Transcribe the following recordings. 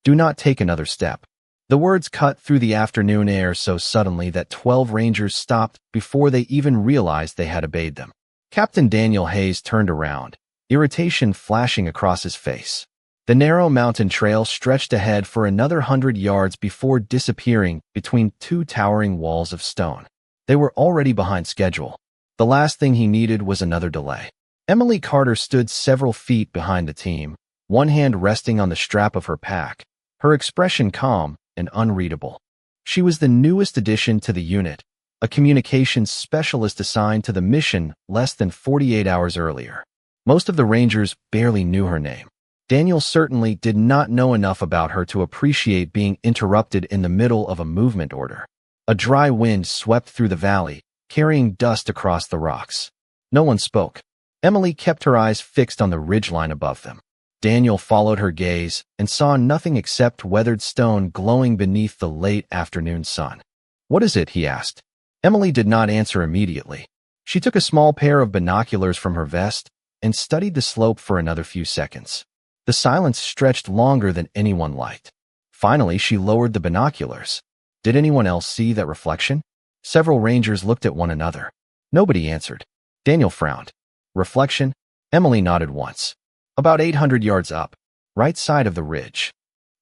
"Do not take another step." The words cut through the afternoon air so suddenly that 12 rangers stopped before they even realized they had obeyed them. Captain Daniel Hayes turned around, irritation flashing across his face. The narrow mountain trail stretched ahead for another 100 yards before disappearing between two towering walls of stone. They were already behind schedule. The last thing he needed was another delay. Emily Carter stood several feet behind the team, one hand resting on the strap of her pack, her expression calm and unreadable. She was the newest addition to the unit, a communications specialist assigned to the mission less than 48 hours earlier. Most of the Rangers barely knew her name. Daniel certainly did not know enough about her to appreciate being interrupted in the middle of a movement order. A dry wind swept through the valley, carrying dust across the rocks. No one spoke. Emily kept her eyes fixed on the ridgeline above them. Daniel followed her gaze and saw nothing except weathered stone glowing beneath the late afternoon sun. "What is it?" he asked. Emily did not answer immediately. She took a small pair of binoculars from her vest and studied the slope for another few seconds. The silence stretched longer than anyone liked. Finally, she lowered the binoculars. Did anyone else see that reflection? Several rangers looked at one another. Nobody answered. Daniel frowned. Reflection? Emily nodded once. About 800 yards up, right side of the ridge.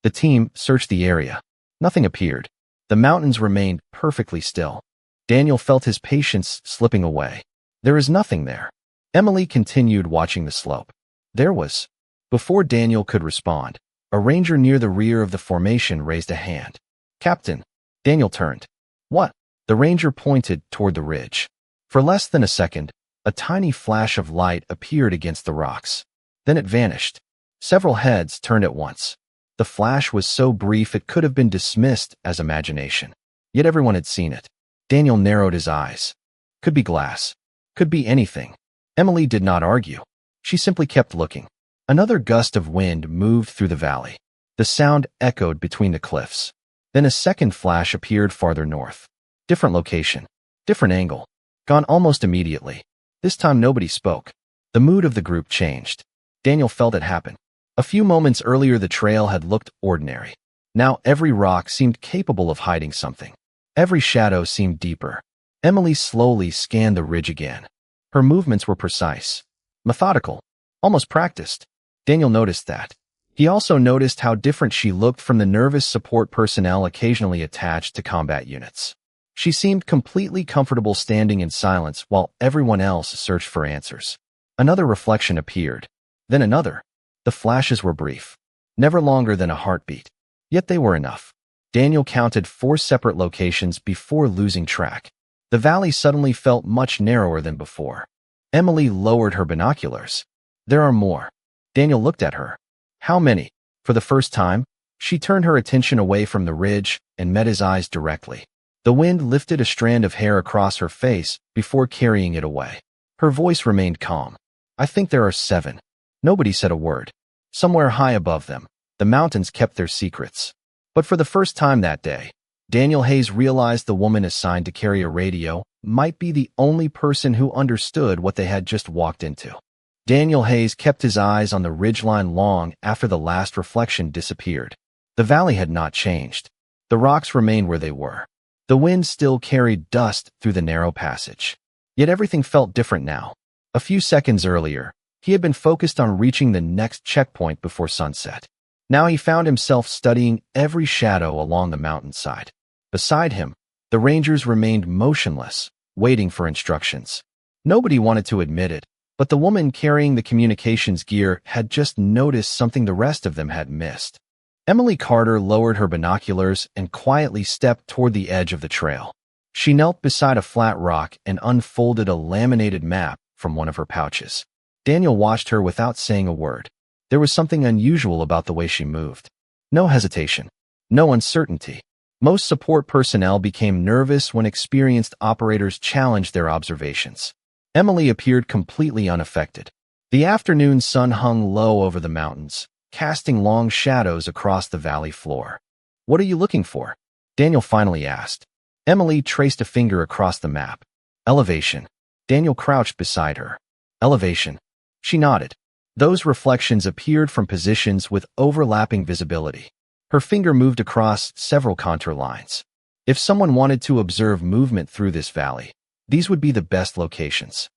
The team searched the area. Nothing appeared. The mountains remained perfectly still. Daniel felt his patience slipping away. There is nothing there. Emily continued watching the slope. There was. Before Daniel could respond, a ranger near the rear of the formation raised a hand. "Captain." Daniel turned. "What?" The ranger pointed toward the ridge. For less than a second, a tiny flash of light appeared against the rocks. Then it vanished. Several heads turned at once. The flash was so brief it could have been dismissed as imagination. Yet everyone had seen it. Daniel narrowed his eyes. Could be glass. Could be anything. Emily did not argue. She simply kept looking. Another gust of wind moved through the valley. The sound echoed between the cliffs. Then a second flash appeared farther north. Different location. Different angle. Gone almost immediately. This time nobody spoke. The mood of the group changed. Daniel felt it happen. A few moments earlier the trail had looked ordinary. Now every rock seemed capable of hiding something. Every shadow seemed deeper. Emily slowly scanned the ridge again. Her movements were precise, methodical, almost practiced. Daniel noticed that. He also noticed how different she looked from the nervous support personnel occasionally attached to combat units. She seemed completely comfortable standing in silence while everyone else searched for answers. Another reflection appeared. Then another. The flashes were brief, never longer than a heartbeat. Yet they were enough. Daniel counted 4 separate locations before losing track. The valley suddenly felt much narrower than before. Emily lowered her binoculars. "There are more." Daniel looked at her. "How many?" For the first time, she turned her attention away from the ridge and met his eyes directly. The wind lifted a strand of hair across her face before carrying it away. Her voice remained calm. "I think there are 7. Nobody said a word. Somewhere high above them, the mountains kept their secrets. But for the first time that day, Daniel Hayes realized the woman assigned to carry a radio might be the only person who understood what they had just walked into. Daniel Hayes kept his eyes on the ridgeline long after the last reflection disappeared. The valley had not changed. The rocks remained where they were. The wind still carried dust through the narrow passage. Yet everything felt different now. A few seconds earlier, he had been focused on reaching the next checkpoint before sunset. Now he found himself studying every shadow along the mountainside. Beside him, the rangers remained motionless, waiting for instructions. Nobody wanted to admit it, but the woman carrying the communications gear had just noticed something the rest of them had missed. Emily Carter lowered her binoculars and quietly stepped toward the edge of the trail. She knelt beside a flat rock and unfolded a laminated map from one of her pouches. Daniel watched her without saying a word. There was something unusual about the way she moved. No hesitation. No uncertainty. Most support personnel became nervous when experienced operators challenged their observations. Emily appeared completely unaffected. The afternoon sun hung low over the mountains, casting long shadows across the valley floor. "What are you looking for?" Daniel finally asked. Emily traced a finger across the map. "Elevation." Daniel crouched beside her. "Elevation." She nodded. Those reflections appeared from positions with overlapping visibility. Her finger moved across several contour lines. If someone wanted to observe movement through this valley, these would be the best locations.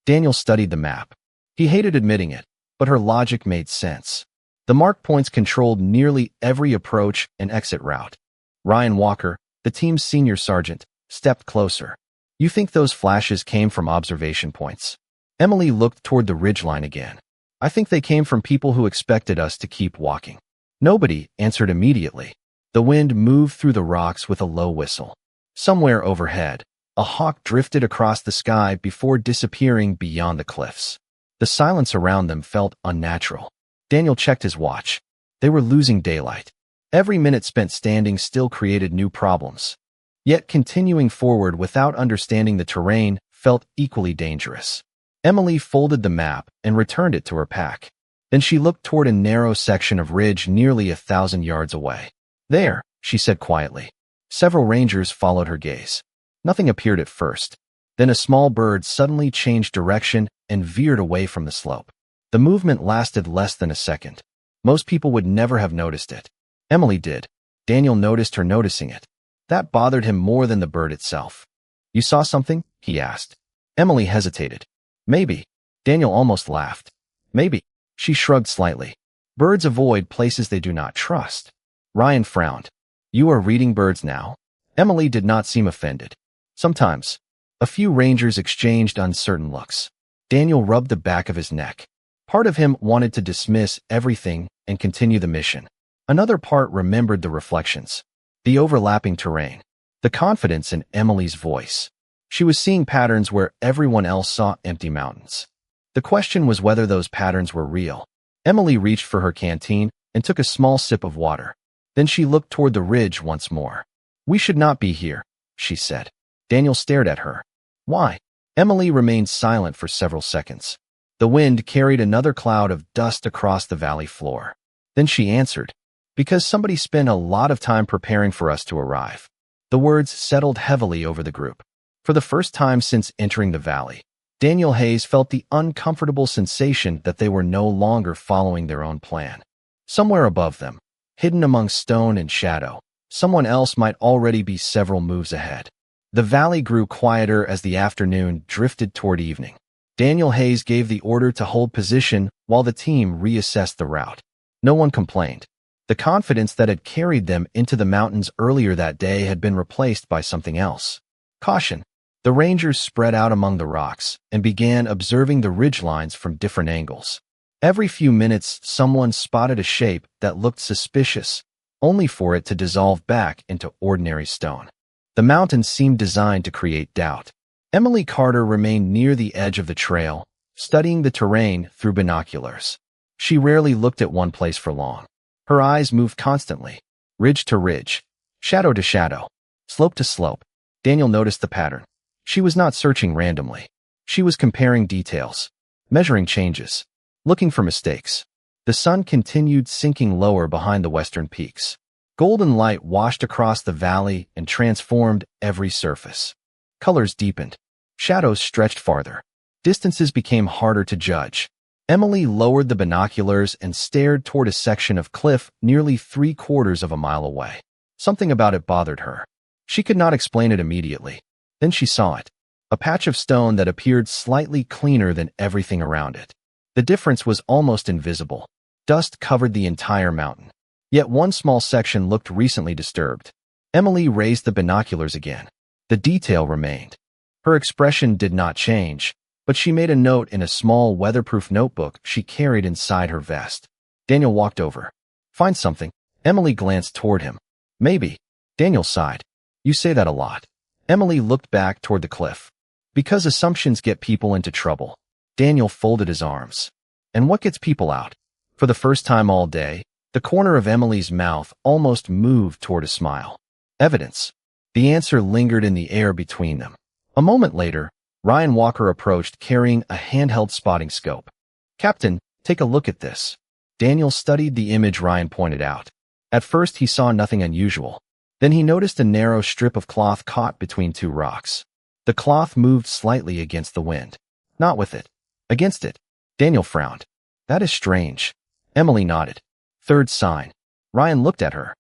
Daniel studied the map. He hated admitting it, but her logic made sense. The mark points controlled nearly every approach and exit route. Ryan Walker, the team's senior sergeant, stepped closer. You think those flashes came from observation points? Emily looked toward the ridgeline again. I think they came from people who expected us to keep walking. Nobody answered immediately. The wind moved through the rocks with a low whistle. Somewhere overhead, a hawk drifted across the sky before disappearing beyond the cliffs. The silence around them felt unnatural. Daniel checked his watch. They were losing daylight. Every minute spent standing still created new problems. Yet continuing forward without understanding the terrain felt equally dangerous. Emily folded the map and returned it to her pack. Then she looked toward a narrow section of ridge nearly 1,000 yards away. There, she said quietly. Several rangers followed her gaze. Nothing appeared at first. Then a small bird suddenly changed direction and veered away from the slope. The movement lasted less than a second. Most people would never have noticed it. Emily did. Daniel noticed her noticing it. That bothered him more than the bird itself. You saw something? He asked. Emily hesitated. Maybe. Daniel almost laughed. Maybe. She shrugged slightly. Birds avoid places they do not trust. Ryan frowned. You are reading birds now? Emily did not seem offended. Sometimes. A few rangers exchanged uncertain looks. Daniel rubbed the back of his neck. Part of him wanted to dismiss everything and continue the mission. Another part remembered the reflections, the overlapping terrain, the confidence in Emily's voice. She was seeing patterns where everyone else saw empty mountains. The question was whether those patterns were real. Emily reached for her canteen and took a small sip of water. Then she looked toward the ridge once more. We should not be here, she said. Daniel stared at her. Why? Emily remained silent for several seconds. The wind carried another cloud of dust across the valley floor. Then she answered, because somebody spent a lot of time preparing for us to arrive. The words settled heavily over the group. For the first time since entering the valley, Daniel Hayes felt the uncomfortable sensation that they were no longer following their own plan. Somewhere above them, hidden among stone and shadow, someone else might already be several moves ahead. The valley grew quieter as the afternoon drifted toward evening. Daniel Hayes gave the order to hold position while the team reassessed the route. No one complained. The confidence that had carried them into the mountains earlier that day had been replaced by something else. Caution. The rangers spread out among the rocks and began observing the ridgelines from different angles. Every few minutes, someone spotted a shape that looked suspicious, only for it to dissolve back into ordinary stone. The mountains seemed designed to create doubt. Emily Carter remained near the edge of the trail, studying the terrain through binoculars. She rarely looked at one place for long. Her eyes moved constantly, ridge to ridge, shadow to shadow, slope to slope. Daniel noticed the pattern. She was not searching randomly. She was comparing details, measuring changes, looking for mistakes. The sun continued sinking lower behind the western peaks. Golden light washed across the valley and transformed every surface. Colors deepened. Shadows stretched farther. Distances became harder to judge. Emily lowered the binoculars and stared toward a section of cliff nearly 3/4 of a mile away. Something about it bothered her. She could not explain it immediately. Then she saw it. A patch of stone that appeared slightly cleaner than everything around it. The difference was almost invisible. Dust covered the entire mountain. Yet one small section looked recently disturbed. Emily raised the binoculars again. The detail remained. Her expression did not change, but she made a note in a small weatherproof notebook she carried inside her vest. Daniel walked over. Find something. Emily glanced toward him. Maybe. Daniel sighed. You say that a lot. Emily looked back toward the cliff. Because assumptions get people into trouble. Daniel folded his arms. And what gets people out? For the first time all day, the corner of Emily's mouth almost moved toward a smile. Evidence. The answer lingered in the air between them. A moment later, Ryan Walker approached carrying a handheld spotting scope. Captain, take a look at this. Daniel studied the image Ryan pointed out. At first he saw nothing unusual. Then he noticed a narrow strip of cloth caught between two rocks. The cloth moved slightly against the wind. Not with it. Against it. Daniel frowned. That is strange. Emily nodded. Third sign. Ryan looked at her.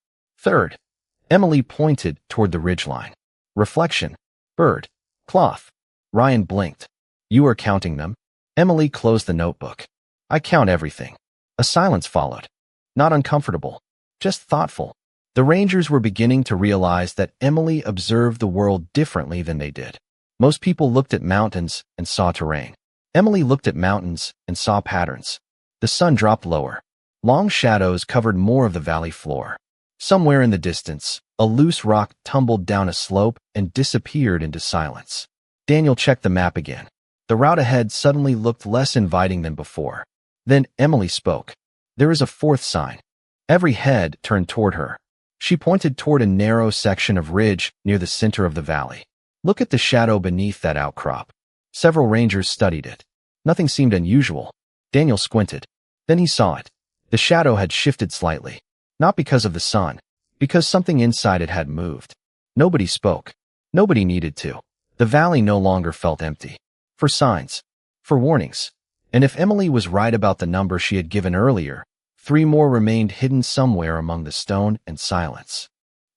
Third, Emily pointed toward the ridgeline. Reflection. Bird. Cloth. Ryan blinked. You are counting them? Emily closed the notebook. I count everything. A silence followed. Not uncomfortable, just thoughtful. The Rangers were beginning to realize that Emily observed the world differently than they did. Most people looked at mountains and saw terrain. Emily looked at mountains and saw patterns. The sun dropped lower. Long shadows covered more of the valley floor. Somewhere in the distance, a loose rock tumbled down a slope and disappeared into silence. Daniel checked the map again. The route ahead suddenly looked less inviting than before. Then Emily spoke. There is a fourth sign. Every head turned toward her. She pointed toward a narrow section of ridge near the center of the valley. Look at the shadow beneath that outcrop. Several rangers studied it. Nothing seemed unusual. Daniel squinted. Then he saw it. The shadow had shifted slightly. Not because of the sun, because something inside it had moved. Nobody spoke. Nobody needed to. The valley no longer felt empty. For signs. For warnings. And if Emily was right about the number she had given earlier, 3 more remained hidden somewhere among the stone and silence.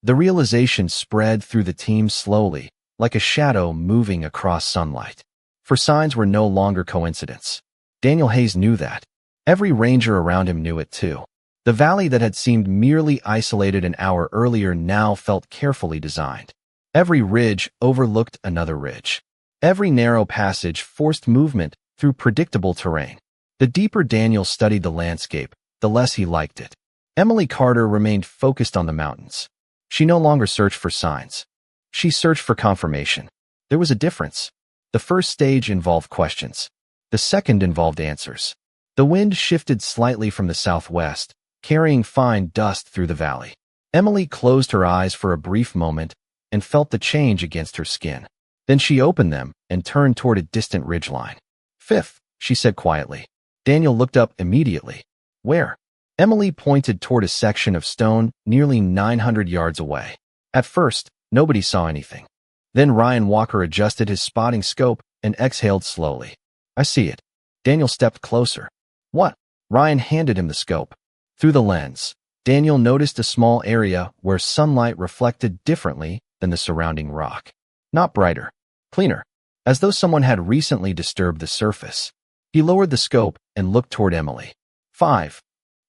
The realization spread through the team slowly, like a shadow moving across sunlight. For signs were no longer coincidence. Daniel Hayes knew that. Every ranger around him knew it too. The valley that had seemed merely isolated an hour earlier now felt carefully designed. Every ridge overlooked another ridge. Every narrow passage forced movement through predictable terrain. The deeper Daniel studied the landscape, the less he liked it. Emily Carter remained focused on the mountains. She no longer searched for signs. She searched for confirmation. There was a difference. The first stage involved questions. The second involved answers. The wind shifted slightly from the southwest, carrying fine dust through the valley. Emily closed her eyes for a brief moment and felt the change against her skin. Then she opened them and turned toward a distant ridgeline. Fifth, she said quietly. Daniel looked up immediately. Where? Emily pointed toward a section of stone nearly 900 yards away. At first, nobody saw anything. Then Ryan Walker adjusted his spotting scope and exhaled slowly. I see it. Daniel stepped closer. What? Ryan handed him the scope. Through the lens, Daniel noticed a small area where sunlight reflected differently than the surrounding rock. Not brighter, cleaner, as though someone had recently disturbed the surface. He lowered the scope and looked toward Emily. 5.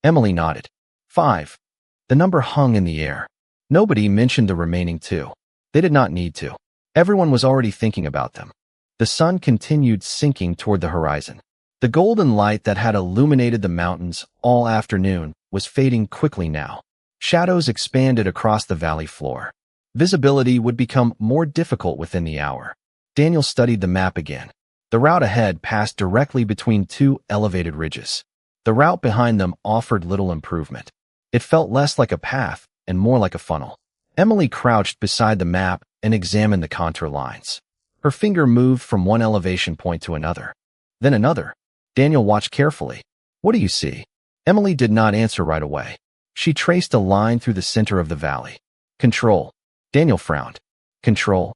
Emily nodded. 5. The number hung in the air. Nobody mentioned the remaining 2. They did not need to. Everyone was already thinking about them. The sun continued sinking toward the horizon. The golden light that had illuminated the mountains all afternoon was fading quickly now. Shadows expanded across the valley floor. Visibility would become more difficult within the hour. Daniel studied the map again. The route ahead passed directly between 2 elevated ridges. The route behind them offered little improvement. It felt less like a path and more like a funnel. Emily crouched beside the map and examined the contour lines. Her finger moved from one elevation point to another. Then another. Daniel watched carefully. What do you see? Emily did not answer right away. She traced a line through the center of the valley. Control. Daniel frowned. Control?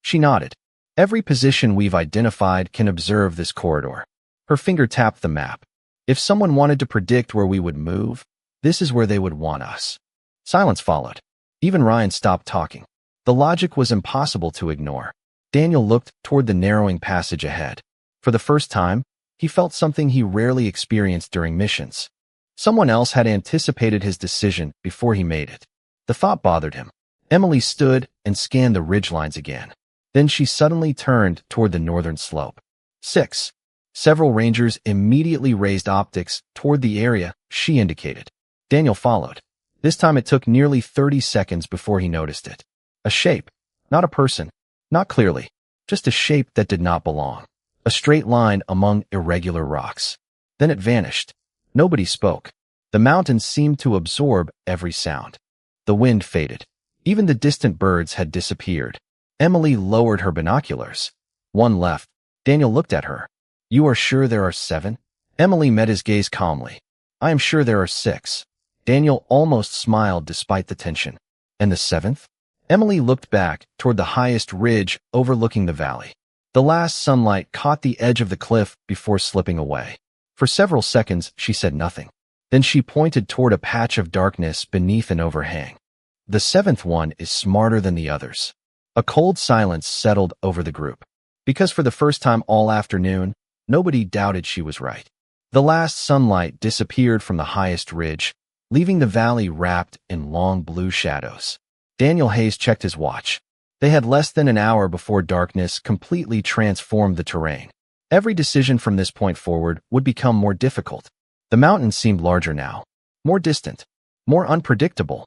She nodded. Every position we've identified can observe this corridor. Her finger tapped the map. If someone wanted to predict where we would move, this is where they would want us. Silence followed. Even Ryan stopped talking. The logic was impossible to ignore. Daniel looked toward the narrowing passage ahead. For the first time, he felt something he rarely experienced during missions. Someone else had anticipated his decision before he made it. The thought bothered him. Emily stood and scanned the ridgelines again. Then she suddenly turned toward the northern slope. 6. Several rangers immediately raised optics toward the area she indicated. Daniel followed. This time it took nearly 30 seconds before he noticed it. A shape, not a person, not clearly, just a shape that did not belong. A straight line among irregular rocks. Then it vanished. Nobody spoke. The mountains seemed to absorb every sound. The wind faded. Even the distant birds had disappeared. Emily lowered her binoculars. 1 left. Daniel looked at her. You are sure there are 7? Emily met his gaze calmly. I am sure there are 6. Daniel almost smiled despite the tension. And the 7th? Emily looked back toward the highest ridge overlooking the valley. The last sunlight caught the edge of the cliff before slipping away. For several seconds, she said nothing. Then she pointed toward a patch of darkness beneath an overhang. The seventh one is smarter than the others. A cold silence settled over the group. Because for the first time all afternoon, nobody doubted she was right. The last sunlight disappeared from the highest ridge, leaving the valley wrapped in long blue shadows. Daniel Hayes checked his watch. They had less than an hour before darkness completely transformed the terrain. Every decision from this point forward would become more difficult. The mountains seemed larger now, more distant, more unpredictable.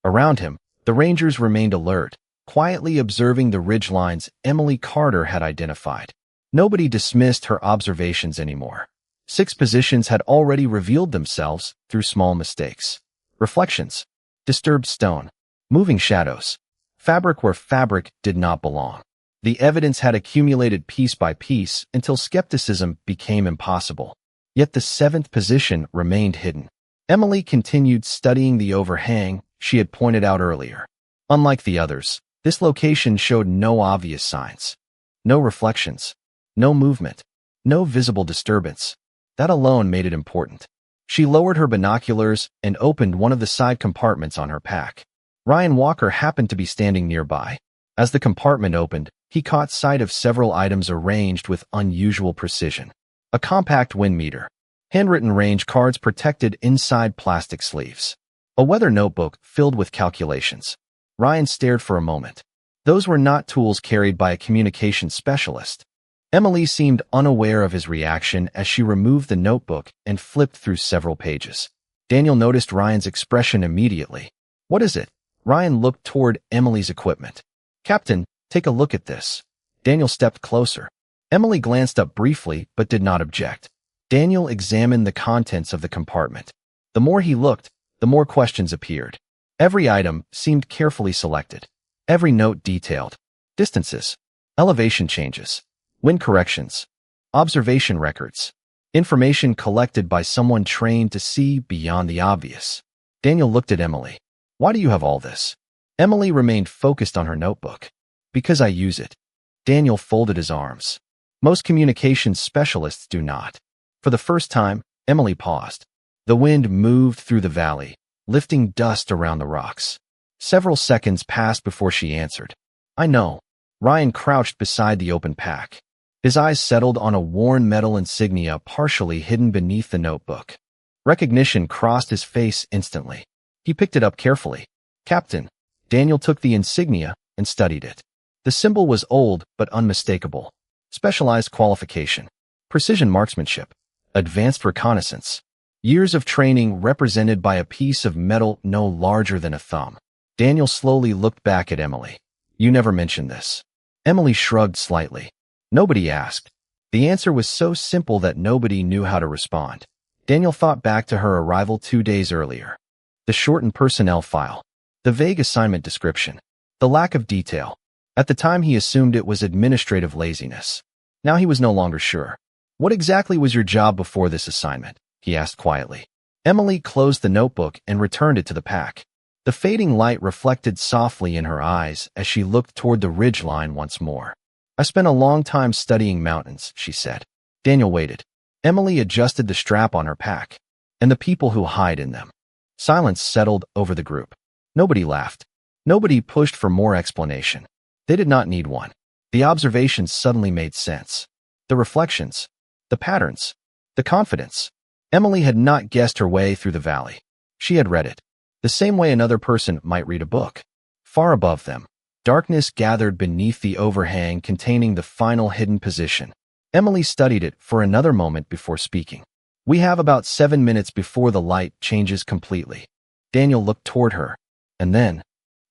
Around him, the Rangers remained alert, quietly observing the ridgelines Emily Carter had identified. Nobody dismissed her observations anymore. 6 positions had already revealed themselves through small mistakes. Reflections, disturbed stone, moving shadows, fabric where fabric did not belong. The evidence had accumulated piece by piece until skepticism became impossible. Yet the 7th position remained hidden. Emily continued studying the overhang she had pointed out earlier. Unlike the others, this location showed no obvious signs. No reflections, no movement, no visible disturbance. That alone made it important. She lowered her binoculars and opened one of the side compartments on her pack. Ryan Walker happened to be standing nearby. As the compartment opened, he caught sight of several items arranged with unusual precision. A compact wind meter, handwritten range cards protected inside plastic sleeves, a weather notebook filled with calculations. Ryan stared for a moment. Those were not tools carried by a communications specialist. Emily seemed unaware of his reaction as she removed the notebook and flipped through several pages. Daniel noticed Ryan's expression immediately. "What is it?" Ryan looked toward Emily's equipment. "Captain, take a look at this." Daniel stepped closer. Emily glanced up briefly but did not object. Daniel examined the contents of the compartment. The more he looked, the more questions appeared. Every item seemed carefully selected. Every note detailed. Distances, elevation changes, wind corrections, observation records, information collected by someone trained to see beyond the obvious. Daniel looked at Emily. "Why do you have all this?" Emily remained focused on her notebook. "Because I use it." Daniel folded his arms. Most communications specialists do not. For the first time, Emily paused. The wind moved through the valley, lifting dust around the rocks. Several seconds passed before she answered. "I know." Ryan crouched beside the open pack. His eyes settled on a worn metal insignia partially hidden beneath the notebook. Recognition crossed his face instantly. He picked it up carefully. "Captain." Daniel took the insignia and studied it. The symbol was old but unmistakable. Specialized qualification, precision marksmanship, advanced reconnaissance. Years of training represented by a piece of metal no larger than a thumb. Daniel slowly looked back at Emily. "You never mentioned this." Emily shrugged slightly. Nobody asked. The answer was so simple that nobody knew how to respond. Daniel thought back to her arrival 2 days earlier. The shortened personnel file. The vague assignment description. The lack of detail. At the time he assumed it was administrative laziness. Now he was no longer sure. "What exactly was your job before this assignment?" he asked quietly. Emily closed the notebook and returned it to the pack. The fading light reflected softly in her eyes as she looked toward the ridgeline once more. "I spent a long time studying mountains," she said. Daniel waited. Emily adjusted the strap on her pack. "And the people who hide in them." Silence settled over the group. Nobody laughed. Nobody pushed for more explanation. They did not need one. The observations suddenly made sense. The reflections, the patterns, the confidence. Emily had not guessed her way through the valley. She had read it, the same way another person might read a book. Far above them, darkness gathered beneath the overhang containing the final hidden position. Emily studied it for another moment before speaking. "We have about 7 minutes before the light changes completely." Daniel looked toward her, and then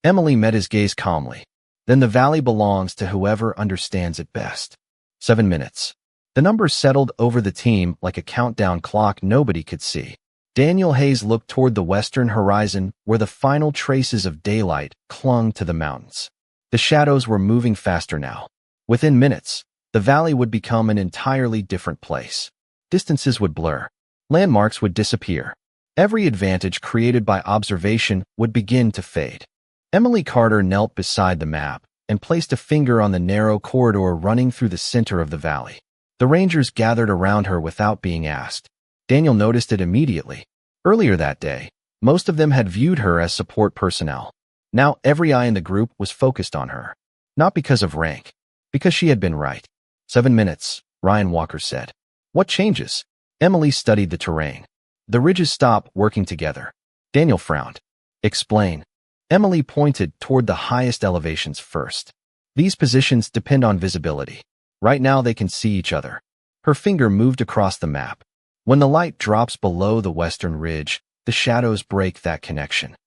Emily met his gaze calmly. "Then the valley belongs to whoever understands it best." 7 minutes. The number settled over the team like a countdown clock nobody could see. Daniel Hayes looked toward the western horizon where the final traces of daylight clung to the mountains. The shadows were moving faster now. Within minutes, the valley would become an entirely different place. Distances would blur. Landmarks would disappear. Every advantage created by observation would begin to fade. Emily Carter knelt beside the map and placed a finger on the narrow corridor running through the center of the valley. The Rangers gathered around her without being asked. Daniel noticed it immediately. Earlier that day, most of them had viewed her as support personnel. Now every eye in the group was focused on her. Not because of rank, because she had been right. 7 minutes, Ryan Walker said. What changes? Emily studied the terrain. The ridges stop working together. Daniel frowned. Explain. Emily pointed toward the highest elevations first. These positions depend on visibility. Right now they can see each other. Her finger moved across the map. When the light drops below the western ridge, the shadows break that connection.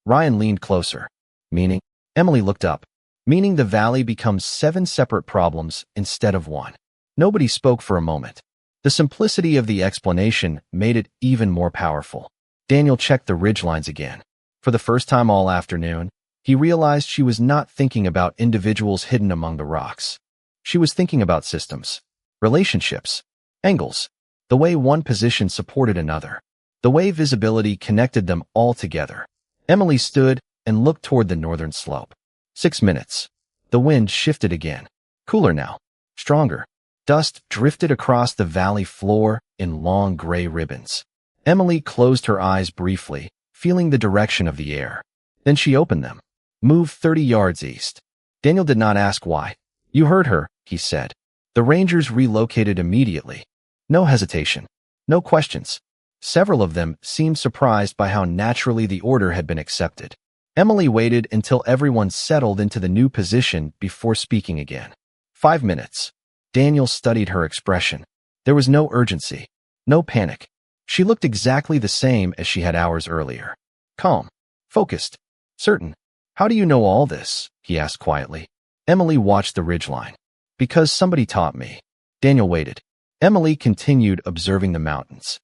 Ryan leaned closer. Meaning? Emily looked up. Meaning the valley becomes 7 separate problems instead of 1. Nobody spoke for a moment. The simplicity of the explanation made it even more powerful. Daniel checked the ridgelines again. For the first time all afternoon, he realized she was not thinking about individuals hidden among the rocks. She was thinking about systems, relationships, angles, the way one position supported another, the way visibility connected them all together. Emily stood and looked toward the northern slope. 6 minutes. The wind shifted again. Cooler now. Stronger. Dust drifted across the valley floor in long gray ribbons. Emily closed her eyes briefly, feeling the direction of the air. Then she opened them. Move 30 yards east. Daniel did not ask why. You heard her, he said. The Rangers relocated immediately. No hesitation. No questions. Several of them seemed surprised by how naturally the order had been accepted. Emily waited until everyone settled into the new position before speaking again. 5 minutes. Daniel studied her expression. There was no urgency. No panic. She looked exactly the same as she had hours earlier. Calm. Focused. Certain. How do you know all this? He asked quietly. Emily watched the ridgeline. Because somebody taught me. Daniel waited. Emily continued observing the mountains.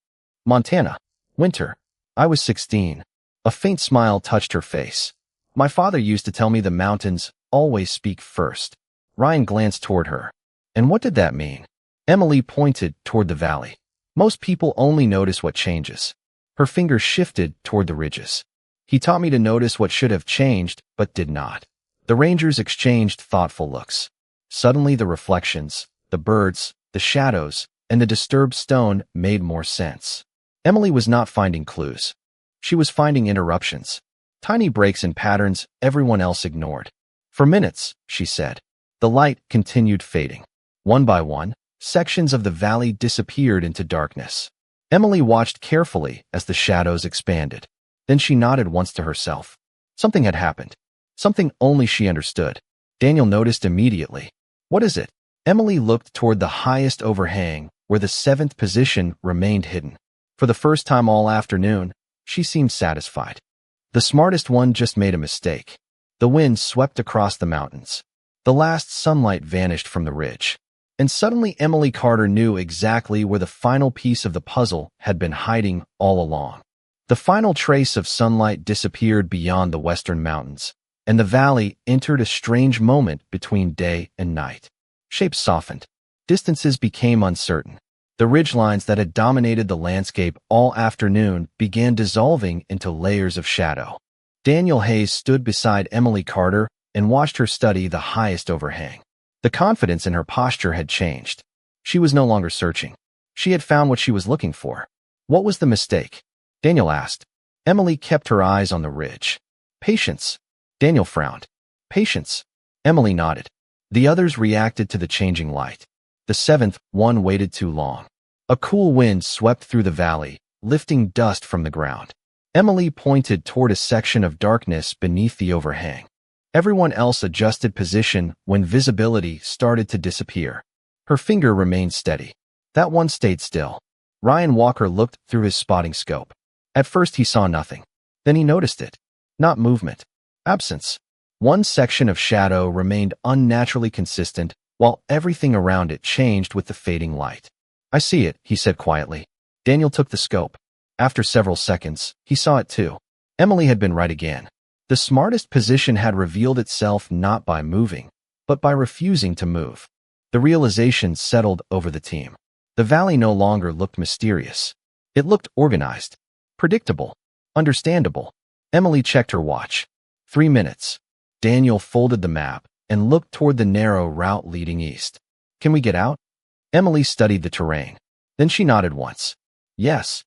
Montana. Winter. I was 16. A faint smile touched her face. My father used to tell me the mountains always speak first. Ryan glanced toward her. And what did that mean? Emily pointed toward the valley. Most people only notice what changes. Her finger shifted toward the ridges. He taught me to notice what should have changed, but did not. The Rangers exchanged thoughtful looks. Suddenly the reflections, the birds, the shadows, and the disturbed stone made more sense. Emily was not finding clues. She was finding interruptions. Tiny breaks in patterns everyone else ignored. For minutes, she said. The light continued fading. One by one, sections of the valley disappeared into darkness. Emily watched carefully as the shadows expanded. Then she nodded once to herself. Something had happened. Something only she understood. Daniel noticed immediately. What is it? Emily looked toward the highest overhang, where the 7th position remained hidden. For the first time all afternoon, she seemed satisfied. The smartest one just made a mistake. The wind swept across the mountains. The last sunlight vanished from the ridge. And suddenly Emily Carter knew exactly where the final piece of the puzzle had been hiding all along. The final trace of sunlight disappeared beyond the western mountains, and the valley entered a strange moment between day and night. Shapes softened. Distances became uncertain. The ridgelines that had dominated the landscape all afternoon began dissolving into layers of shadow. Daniel Hayes stood beside Emily Carter and watched her study the highest overhang. The confidence in her posture had changed. She was no longer searching. She had found what she was looking for. What was the mistake? Daniel asked. Emily kept her eyes on the ridge. Patience. Daniel frowned. Patience. Emily nodded. The others reacted to the changing light. The 7th one waited too long. A cool wind swept through the valley, lifting dust from the ground. Emily pointed toward a section of darkness beneath the overhang. Everyone else adjusted position when visibility started to disappear. Her finger remained steady. That one stayed still. Ryan Walker looked through his spotting scope. At first he saw nothing. Then he noticed it. Not movement. Absence. One section of shadow remained unnaturally consistent, while everything around it changed with the fading light. I see it, he said quietly. Daniel took the scope. After several seconds, he saw it too. Emily had been right again. The smartest position had revealed itself not by moving, but by refusing to move. The realization settled over the team. The valley no longer looked mysterious. It looked organized. Predictable. Understandable. Emily checked her watch. 3 minutes. Daniel folded the map and looked toward the narrow route leading east. Can we get out? Emily studied the terrain. Then she nodded once. Yes.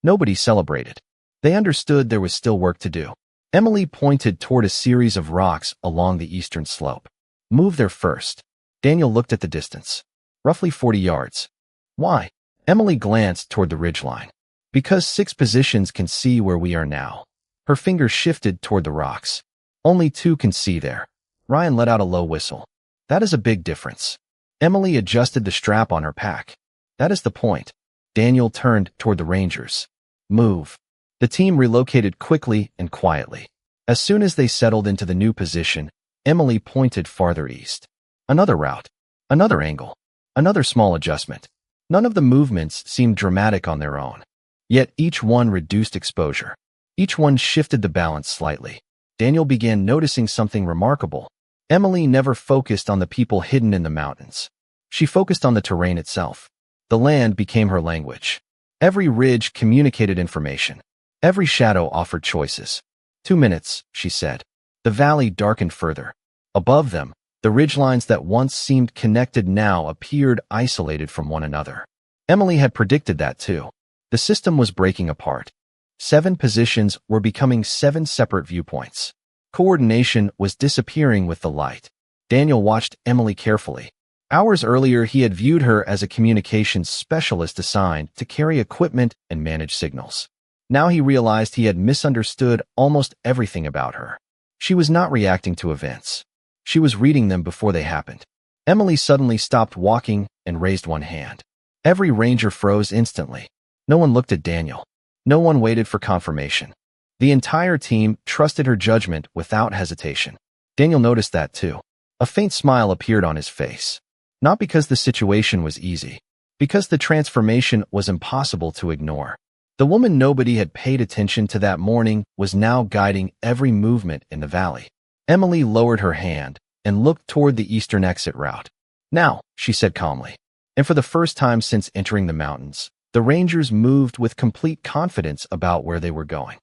Nobody celebrated. They understood there was still work to do. Emily pointed toward a series of rocks along the eastern slope. Move there first. Daniel looked at the distance. Roughly 40 yards. Why? Emily glanced toward the ridgeline. Because 6 positions can see where we are now. Her finger shifted toward the rocks. Only 2 can see there. Ryan let out a low whistle. That is a big difference. Emily adjusted the strap on her pack. That is the point. Daniel turned toward the Rangers. Move. The team relocated quickly and quietly. As soon as they settled into the new position, Emily pointed farther east. Another route. Another angle. Another small adjustment. None of the movements seemed dramatic on their own. Yet each one reduced exposure. Each one shifted the balance slightly. Daniel began noticing something remarkable. Emily never focused on the people hidden in the mountains. She focused on the terrain itself. The land became her language. Every ridge communicated information. Every shadow offered choices. 2 minutes, she said. The valley darkened further. Above them, the ridgelines that once seemed connected now appeared isolated from one another. Emily had predicted that too. The system was breaking apart. 7 positions were becoming 7 separate viewpoints. Coordination was disappearing with the light. Daniel watched Emily carefully. Hours earlier, he had viewed her as a communications specialist assigned to carry equipment and manage signals. Now he realized he had misunderstood almost everything about her. She was not reacting to events. She was reading them before they happened. Emily suddenly stopped walking and raised one hand. Every ranger froze instantly. No one looked at Daniel. No one waited for confirmation. The entire team trusted her judgment without hesitation. Daniel noticed that too. A faint smile appeared on his face. Not because the situation was easy, because the transformation was impossible to ignore. The woman nobody had paid attention to that morning was now guiding every movement in the valley. Emily lowered her hand and looked toward the eastern exit route. Now, she said calmly. And for the first time since entering the mountains, the Rangers moved with complete confidence about where they were going.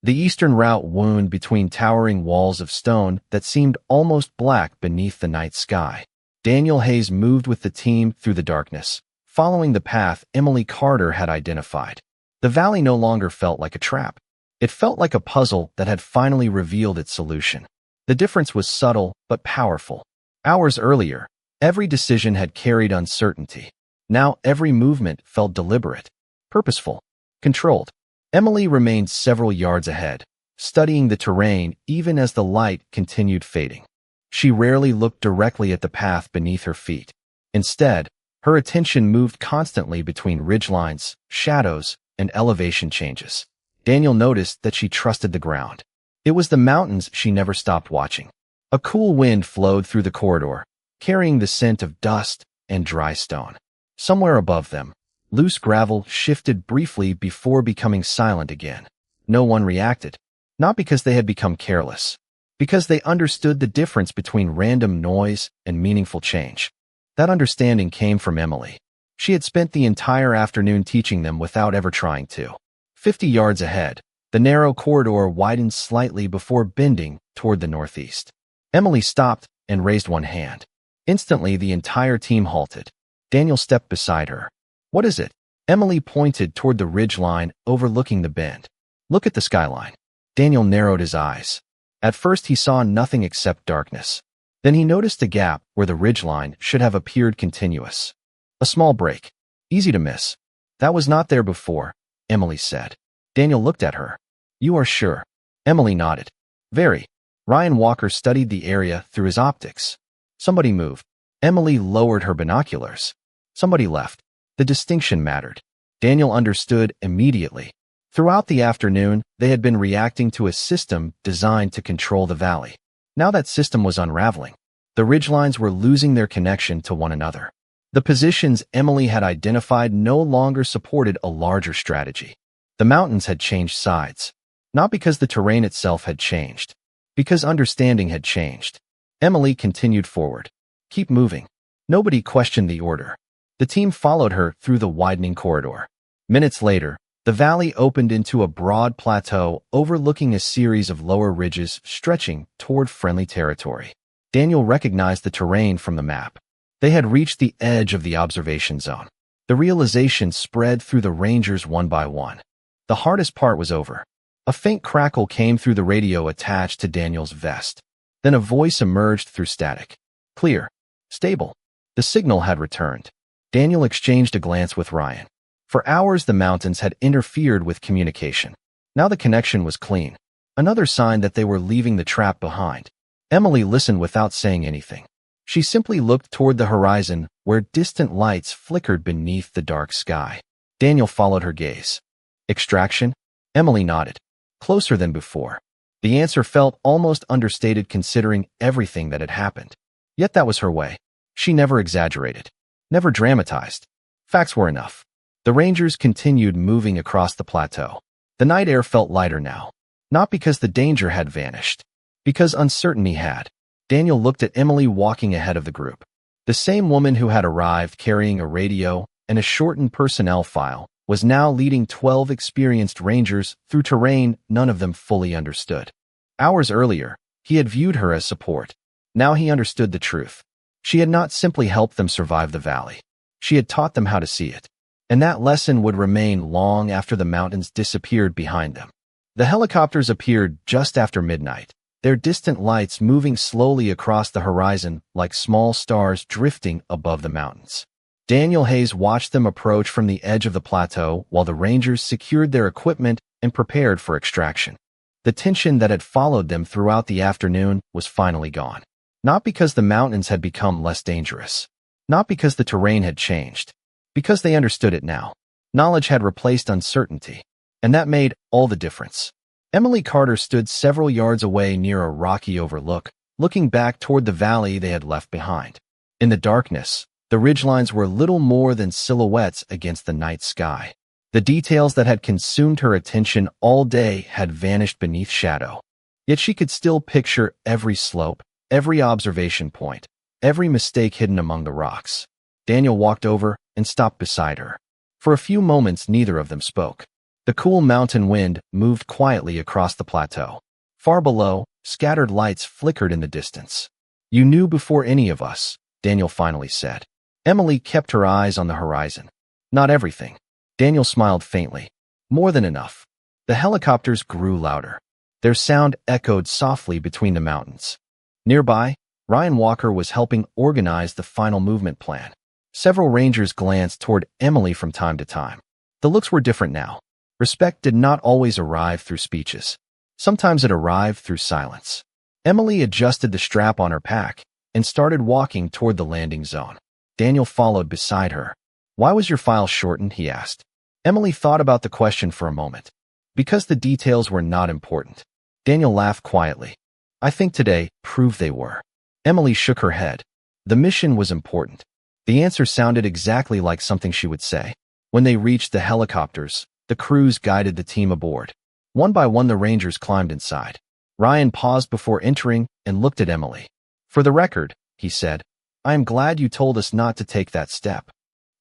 The eastern route wound between towering walls of stone that seemed almost black beneath the night sky. Daniel Hayes moved with the team through the darkness, following the path Emily Carter had identified. The valley no longer felt like a trap. It felt like a puzzle that had finally revealed its solution. The difference was subtle but powerful. Hours earlier, every decision had carried uncertainty. Now every movement felt deliberate, purposeful, controlled. Emily remained several yards ahead, studying the terrain even as the light continued fading. She rarely looked directly at the path beneath her feet. Instead, her attention moved constantly between ridgelines, shadows, and elevation changes. Daniel noticed that she trusted the ground. It was the mountains she never stopped watching. A cool wind flowed through the corridor, carrying the scent of dust and dry stone. Somewhere above them, loose gravel shifted briefly before becoming silent again. No one reacted, not because they had become careless, because they understood the difference between random noise and meaningful change. That understanding came from Emily. She had spent the entire afternoon teaching them without ever trying to. 50 yards ahead, the narrow corridor widened slightly before bending toward the northeast. Emily stopped and raised one hand. Instantly, the entire team halted. Daniel stepped beside her. What is it? Emily pointed toward the ridge line overlooking the bend. Look at the skyline. Daniel narrowed his eyes. At first, he saw nothing except darkness. Then he noticed a gap where the ridgeline should have appeared continuous. A small break. Easy to miss. That was not there before, Emily said. Daniel looked at her. You are sure? Emily nodded. Very. Ryan Walker studied the area through his optics. Somebody moved. Emily lowered her binoculars. Somebody left. The distinction mattered. Daniel understood immediately. Throughout the afternoon, they had been reacting to a system designed to control the valley. Now that system was unraveling. The ridgelines were losing their connection to one another. The positions Emily had identified no longer supported a larger strategy. The mountains had changed sides. Not because the terrain itself had changed. Because understanding had changed. Emily continued forward. Keep moving. Nobody questioned the order. The team followed her through the widening corridor. Minutes later, the valley opened into a broad plateau overlooking a series of lower ridges stretching toward friendly territory. Daniel recognized the terrain from the map. They had reached the edge of the observation zone. The realization spread through the Rangers one by one. The hardest part was over. A faint crackle came through the radio attached to Daniel's vest. Then a voice emerged through static. Clear. Stable. The signal had returned. Daniel exchanged a glance with Ryan. For hours the mountains had interfered with communication. Now the connection was clean. Another sign that they were leaving the trap behind. Emily listened without saying anything. She simply looked toward the horizon, where distant lights flickered beneath the dark sky. Daniel followed her gaze. Extraction? Emily nodded. Closer than before. The answer felt almost understated considering everything that had happened. Yet that was her way. She never exaggerated. Never dramatized. Facts were enough. The Rangers continued moving across the plateau. The night air felt lighter now. Not because the danger had vanished. Because uncertainty had. Daniel looked at Emily walking ahead of the group. The same woman who had arrived carrying a radio and a shortened personnel file was now leading 12 experienced Rangers through terrain none of them fully understood. Hours earlier, he had viewed her as support. Now he understood the truth. She had not simply helped them survive the valley. She had taught them how to see it. And that lesson would remain long after the mountains disappeared behind them. The helicopters appeared just after midnight, their distant lights moving slowly across the horizon like small stars drifting above the mountains. Daniel Hayes watched them approach from the edge of the plateau while the Rangers secured their equipment and prepared for extraction. The tension that had followed them throughout the afternoon was finally gone. Not because the mountains had become less dangerous. Not because the terrain had changed. Because they understood it now. Knowledge had replaced uncertainty. And that made all the difference. Emily Carter stood several yards away near a rocky overlook, looking back toward the valley they had left behind. In the darkness, the ridgelines were little more than silhouettes against the night sky. The details that had consumed her attention all day had vanished beneath shadow. Yet she could still picture every slope, every observation point, every mistake hidden among the rocks. Daniel walked over and stopped beside her. For a few moments, neither of them spoke. The cool mountain wind moved quietly across the plateau. Far below, scattered lights flickered in the distance. "You knew before any of us," Daniel finally said. Emily kept her eyes on the horizon. "Not everything." Daniel smiled faintly. "More than enough." The helicopters grew louder. Their sound echoed softly between the mountains. Nearby, Ryan Walker was helping organize the final movement plan. Several Rangers glanced toward Emily from time to time. The looks were different now. Respect did not always arrive through speeches. Sometimes it arrived through silence. Emily adjusted the strap on her pack and started walking toward the landing zone. Daniel followed beside her. "Why was your file shortened?" he asked. Emily thought about the question for a moment. "Because the details were not important." Daniel laughed quietly. "I think today proved they were." Emily shook her head. The mission was important. The answer sounded exactly like something she would say. When they reached the helicopters, the crews guided the team aboard. One by one the Rangers climbed inside. Ryan paused before entering and looked at Emily. "For the record," he said, "I am glad you told us not to take that step."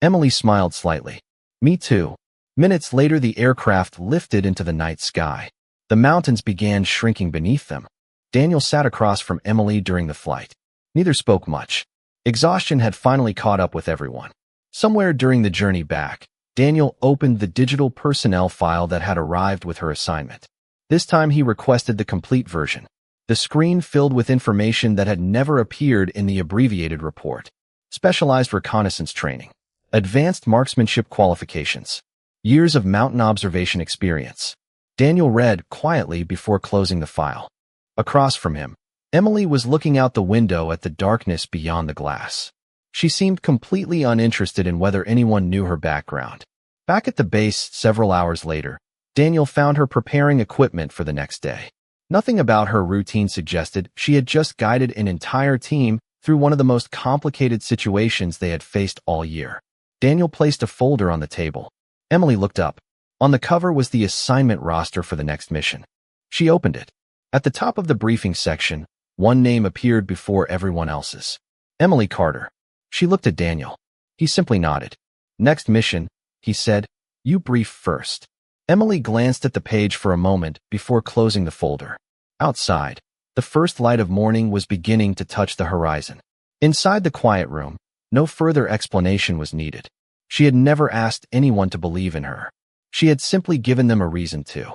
Emily smiled slightly. "Me too." Minutes later the aircraft lifted into the night sky. The mountains began shrinking beneath them. Daniel sat across from Emily during the flight. Neither spoke much. Exhaustion had finally caught up with everyone. Somewhere during the journey back, Daniel opened the digital personnel file that had arrived with her assignment. This time he requested the complete version. The screen filled with information that had never appeared in the abbreviated report. Specialized reconnaissance training. Advanced marksmanship qualifications. Years of mountain observation experience. Daniel read quietly before closing the file. Across from him, Emily was looking out the window at the darkness beyond the glass. She seemed completely uninterested in whether anyone knew her background. Back at the base several hours later, Daniel found her preparing equipment for the next day. Nothing about her routine suggested she had just guided an entire team through one of the most complicated situations they had faced all year. Daniel placed a folder on the table. Emily looked up. On the cover was the assignment roster for the next mission. She opened it. At the top of the briefing section, one name appeared before everyone else's. Emily Carter. She looked at Daniel. He simply nodded. "Next mission," he said. "You brief first." Emily glanced at the page for a moment before closing the folder. Outside, the first light of morning was beginning to touch the horizon. Inside the quiet room, no further explanation was needed. She had never asked anyone to believe in her. She had simply given them a reason to.